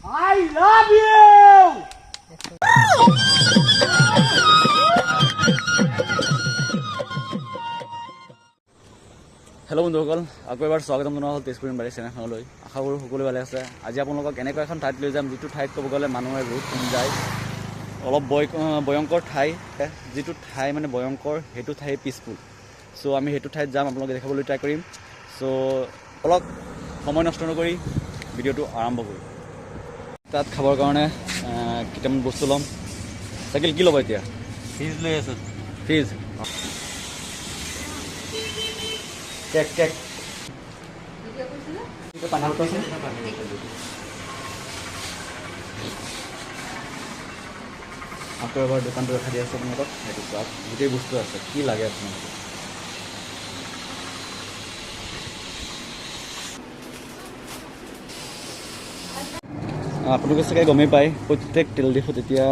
I love you. Hello' বন্ধুসকল, আকৌ এবাৰ স্বাগতম জনোৱা হ'ল তেজপুৰ বাৰী চেনেলখনলৈ। আশা কৰোঁ সকলো ভালে আছে। আজি আপোনালোকক এনেকুৱা এখন ঠাইত লৈ যাম, যিটো ঠাইত ক'ব গ'লে মানুহে বহুত কম যায়। অলপ ভয়ংকৰ ঠাই, যিটো ঠাই মানে ভয়ংকৰ, সেইটো ঠাই পিচফুল। চ' আমি সেইটো ঠাইত যাম, আপোনালোকে দেখাবলৈ ট্ৰাই কৰিম। চ' অলপ সময় নষ্ট নকৰি ভিডিঅ'টো আৰম্ভ কৰিম। তাত খাবৰ কাৰণে কেইটামান বস্তু ল'ম। চাইকেল কি ল'ব এতিয়া? ফিজ লৈ আছোঁ। ফিজ কেক কেক আকৌ এবাৰ দোকানটো ৰখা দি আছে আপোনালোকক। সেইটো চাওক, গোটেই বস্তু আছে, কি লাগে আপোনালোকক। আপোনালোকে চাগে গমেই পায়, প্ৰত্যেক তেল ডিপুত এতিয়া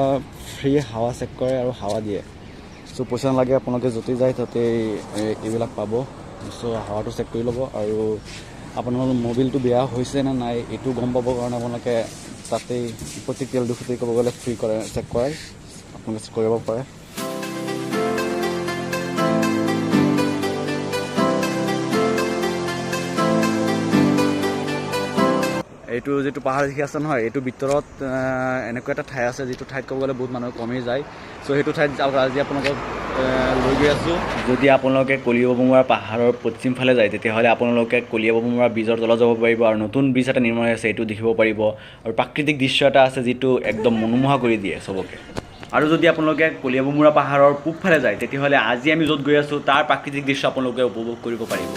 ফ্ৰী হাৱা চেক কৰে আৰু হাৱা দিয়ে। চ' পইচা নালাগে, আপোনালোকে য'তেই যায় তাতেই এইবিলাক পাব। চ' হাৱাটো চেক কৰি ল'ব, আৰু আপোনালোকৰ মবিলটো বেয়া হৈছে নে নাই এইটো গম পাবৰ কাৰণে আপোনালোকে তাতেই প্ৰত্যেক তেল ডিপুতেই ক'ব গ'লে ফ্ৰী কৰে, চেক কৰাই আপোনালোকে চেক কৰিব পাৰে। এইটো যিটো পাহাৰ দেখি আছে নহয়, এইটো ভিতৰত এনেকুৱা এটা ঠাই আছে, যিটো ঠাইত ক'ব গ'লে বহুত মানুহ কমেই যায়। চ' সেইটো ঠাইত আজি আপোনালোকক লৈ গৈ আছোঁ। যদি আপোনালোকে কলিয়াবমুৰা পাহাৰৰ পশ্চিম ফালে যায়, তেতিয়াহ'লে আপোনালোকে কলিয়াবমুৰা ব্ৰিজৰ তলত যাব পাৰিব, আৰু নতুন ব্ৰিজ এটা নিৰ্মাণ হৈ আছে, এইটো দেখিব পাৰিব। আৰু প্ৰাকৃতিক দৃশ্য এটা আছে, যিটো একদম মনোমোহা কৰি দিয়ে চবকে। আৰু যদি আপোনালোকে কলিয়াবমুৰা পাহাৰৰ পূবফালে যায়, তেতিয়াহ'লে আজি আমি য'ত গৈ আছোঁ তাৰ প্ৰাকৃতিক দৃশ্য আপোনালোকে উপভোগ কৰিব পাৰিব।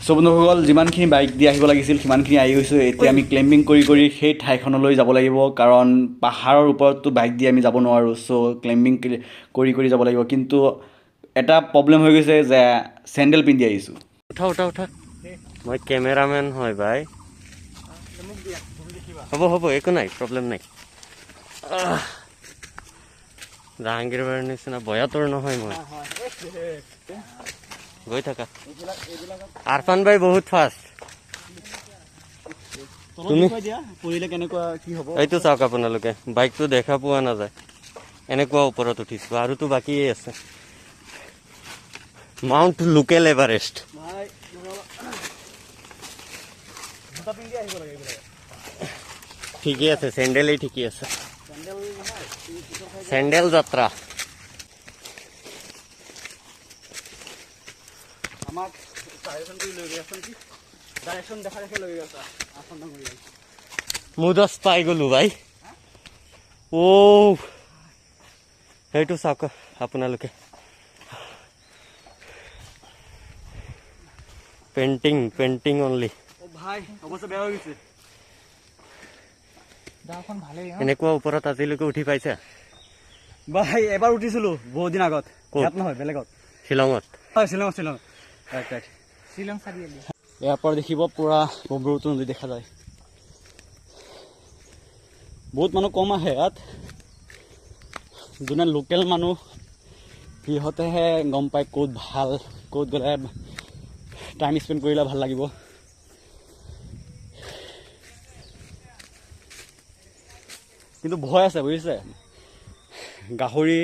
চ' বন্ধুসকল, যিমানখিনি বাইক দি আহিব লাগিছিল সিমানখিনি আহি গৈছোঁ। এতিয়া আমি ক্লাইম্বিং কৰি কৰি সেই ঠাইখনলৈ যাব লাগিব, কাৰণ পাহাৰৰ ওপৰততো বাইক দি আমি যাব নোৱাৰোঁ। চ' ক্লাইম্বিং কৰি কৰি যাব লাগিব। কিন্তু এটা প্ৰব্লেম হৈ গৈছে যে চেণ্ডেল পিন্ধি আহিছোঁ। উঠা উঠা উঠা, মই কেমেৰামেন হয় ভাই। হ'ব হ'ব, একো নাই, প্ৰব্লেম নাই। জাহাংগীৰ বাৰীৰ নিচিনা বয়াতৰ নহয় মই। গৈ থাকা। আৰফান ভাই বহুত ফাষ্ট। তুমি পৰিলে কেনেকুৱা কি হ'ব এইটো চাওক, আপোনালোকে বাইকটো দেখা পোৱা নাযায়, এনেকুৱা ওপৰত উঠিছোঁ, আৰুতো বাকীয়ে আছে। Mount local Everest. ঠিকেই আছে, চেণ্ডেলেই ঠিকেই আছে। চেণ্ডেল যাত্ৰা। মুদচ পাই গ'লো ভাই। সেইটো চাওক আপোনালোকে, পেইণ্টিং অনলি। এনেকুৱা ওপৰত আজিলৈকে উঠি পাইছা? ভাই এবাৰ উঠিছিলোঁ বহুত দিন আগত, ইয়াত নহয় বেলেগত, শ্বিলঙত। শ্বিলং চাৰিআলি। ইয়াৰ পৰা দেখিব পুৰা ব্ৰহ্মপুত্ৰ নদী দেখা যায়। বহুত মানুহ কম আহে ইয়াত, যোনে লোকেল মানুহ সিহঁতেহে গম পায় ক'ত ভাল, ক'ত গ'লে টাইম স্পেণ্ড কৰিলে ভাল লাগিব। কিন্তু ভয় আছে বুজিছে, গাহৰি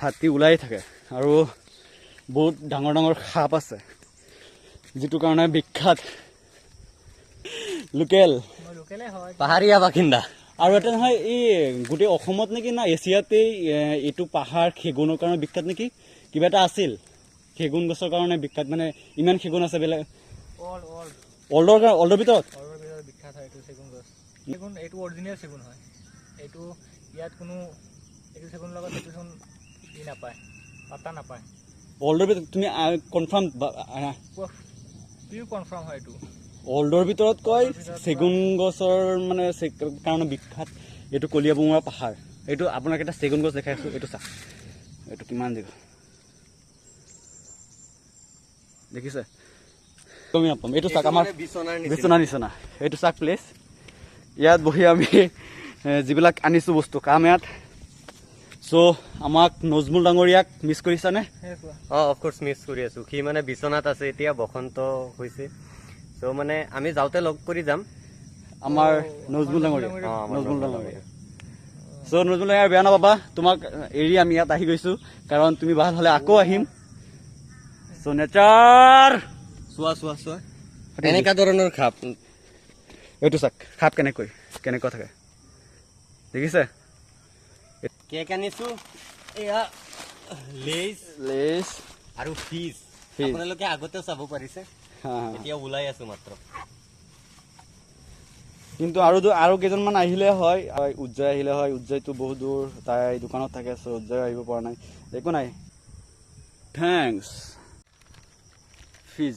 হাতী ওলাই থাকে, আৰু বহুত ডাঙৰ ডাঙৰ সাপ আছে, যিটো কাৰণে বিখ্যাত লোকেল পাহাৰীয়া বাসিন্দা। আৰু এটা নহয়, এই গোটেই অসমত নেকি না এছিয়াতেই এইটো পাহাৰ সেগুনৰ কাৰণে বিখ্যাত নেকি, কিবা এটা আছিল। সেগুন গছৰ কাৰণে বিখ্যাত, মানে ইমান সেগুন আছে বেলেগ। অল্ডৰ ভিতৰত বিখ্যাত হয় এইটো চেগুন গছ। চেগুন এইটো অৰিজিনেল চেগুন হয়। এইটো ইয়াত কোনো এইটো চেগুন লগত এইটো চেগুন ই নাপায়, পাত্তা নাপায়। অল্ডৰ ভিতৰত তুমি কনফাৰ্ম পিউ কনফাৰ্ম হয় এইটো অল্ডৰ ভিতৰত কয় চেগুন গছৰ মানে কাৰণে বিখ্যাত এইটো কলিয়াভোমোৰা পাহাৰ এইটো আপোনাক এটা চেগুন গছ দেখাইছোঁ এইটো চাওক এইটো কিমান দীঘল দেখিছে কমি নাপাম এইটো চাওক আমাৰ বিচনা নিচিনা এইটো চাওক প্লেচ ইয়াত বহি আমি যিবিলাক আনিছোঁ বস্তু কাম ইয়াত চ' আমাক নজমুল ডাঙৰীয়াক মিছ কৰিছানে অফক'ৰ্চ মিছ কৰি আছোঁ সি মানে বিচনাত আছে এতিয়া বসন্ত হৈছে চ' মানে আমি যাওঁতে লগ কৰি যাম আমাৰ নজমুল ডাঙৰীয়া নজমুল ডাঙৰীয়া চ' নজমুল ডাঙৰীয়া বেয়া নাপাবা তোমাক এৰি আমি ইয়াত আহি গৈছোঁ কাৰণ তুমি ভাল হ'লে আকৌ আহিম চ' নেচাৰ চোৱা এনেকুৱা ধৰণৰ খাপ এইটো চাওক খাপ কেনেকুৱা থাকে দেখিছে কেক আনিছোঁ এয়া লেজ আৰু ফিজ আপোনালোকে আগতে চাব পাৰিছে এতিয়া ওলাই আছো মাত্ৰ কিন্তু আৰু কেইজনমান আহিলে হয় উজ্জয় আহিলে হয় উজ্জয়টো বহুত দূৰ তাই দোকানত থাকে চ' উজ্জয় আহিব পৰা নাই একো নাই থেংকছ ফিজ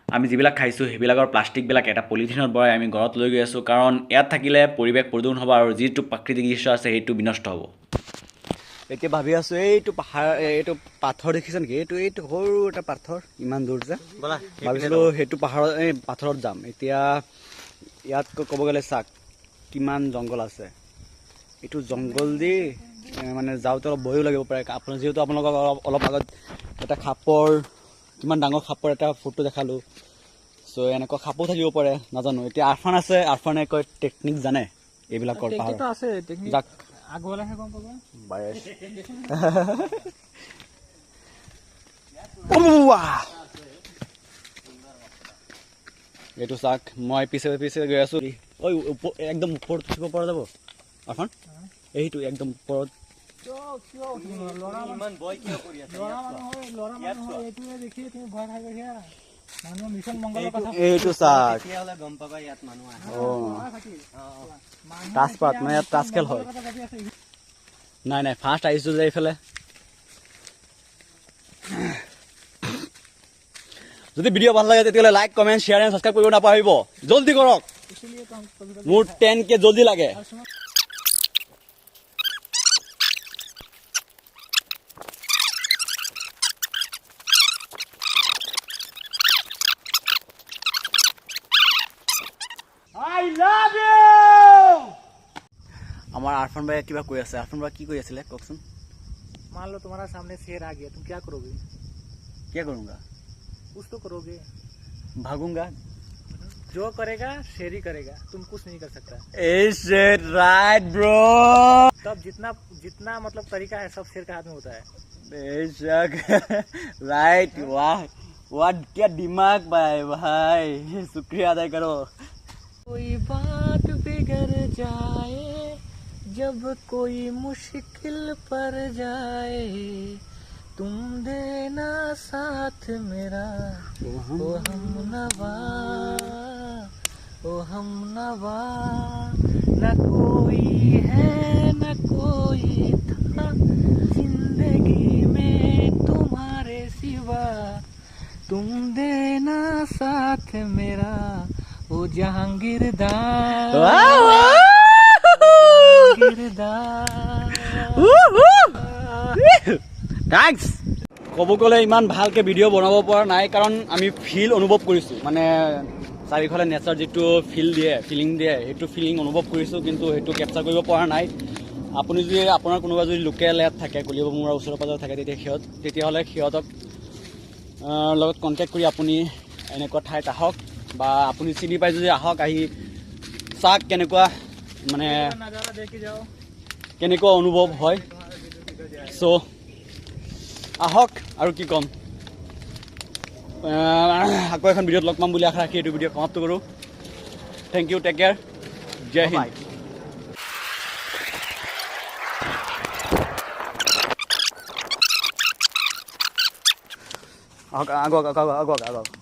আমি যিবিলাক খাইছোঁ সেইবিলাকৰ প্লাষ্টিকবিলাক এটা পলিথিনত ভৰাই আমি ঘৰত লৈ গৈ আছোঁ কাৰণ ইয়াত থাকিলে পৰিৱেশ প্ৰদূষণ হ'ব আৰু যিটো প্ৰাকৃতিক দৃশ্য আছে সেইটো বিনষ্ট হ'ব এতিয়া ভাবি আছোঁ এইটো পাহাৰ এইটো পাথৰ দেখিছে নেকি এইটো সৰু এটা পাথৰ ইমান দূৰ যে ভাবিছিলোঁ সেইটো পাহাৰত এই পাথৰত যাম এতিয়া ইয়াত ক'ব গ'লে চাওক কিমান জংঘল আছে এইটো জংঘল দি মানে যাওঁতে অলপ ভয়ো লাগিব পাৰে আপোনাৰ যিহেতু আপোনালোকক অলপ আগত এটা খাপৰ কিমান ডাঙৰ খাপৰ এটা ফটো দেখালোঁ চ' এনেকুৱা খাপো থাকিব পাৰে নাজানো এতিয়া আৰফান আছে আৰফানে কয় টেকনিক জানে এইবিলাকৰ পাহাৰ যাক আগলৈহে গম পাবা এইটো চাওক মই পিছে গৈ আছোঁ ঐ একদম ওপৰত উঠিব পৰা যাব আৰফান এইটো একদম ওপৰত এইটো চাওক তাজপাত মানে ইয়াত তাজ খেল হয় নাই ফাৰ্ষ্ট আহিছোঁ যে এইফালে যদি ভিডিঅ' ভাল লাগে তেতিয়াহ'লে like comment share and subscribe কৰিব নাপাহৰিব জলদি কৰক মোৰ 10K জলদি লাগে আমাৰ আৰফান ভাই কিবা কৈ আছে আৰফান ভাই কি কৈ আছিলে কওকচোন मान लो तुम्हारा सामने शेर आ गया तुम क्या करोगे क्या करूँगा कुछ तो करोगे भागूंगा जो करेगा शेर ही करेगा तुम कुछ नहीं कर सकता राइट ब्रो तब जितना मतलब तरीका है सब शेर के हाथ में होता है बेशक राइट वाह क्या दिमाग भाई शुक्रिया अदा करो कोई बात बिगड़ जाए जब कोई मुश्किल पर जाए तुम देना साथ मेरा ओ हम नवा न कोई है न कोई था जिंदगी में तुम्हारे सिवा तुम देना साथ मेरा ओ जहांगीरदार থ্যাংকস ক'ব গ'লে ইমান ভালকৈ ভিডিঅ' বনাব পৰা নাই কাৰণ আমি ফিল অনুভৱ কৰিছোঁ মানে চাৰিওফালে নেচাৰ যিটো ফিলিং দিয়ে সেইটো ফিলিং অনুভৱ কৰিছোঁ কিন্তু সেইটো কেপচাৰ কৰিব পৰা নাই আপুনি যদি আপোনাৰ কোনোবা যদি লোকেল ইয়াত থাকে কলিয়াভোমোৰাৰ ওচৰে পাজৰে থাকে তেতিয়াহ'লে সিহঁতক লগত কণ্টেক্ট কৰি আপুনি এনেকুৱা ঠাইত আহক বা আপুনি চিনি পাই যদি আহক আহি চাওক কেনেকুৱা মানে কেনেকুৱা অনুভৱ হয় চ' আহক আৰু কি ক'ম আকৌ এখন ভিডিঅ'ত লগ পাম বুলি আশা ৰাখি এইটো ভিডিঅ' সমাপ্ত কৰোঁ থেংক ইউ টেক কেয়াৰ জয় হিন্দ আহক আগক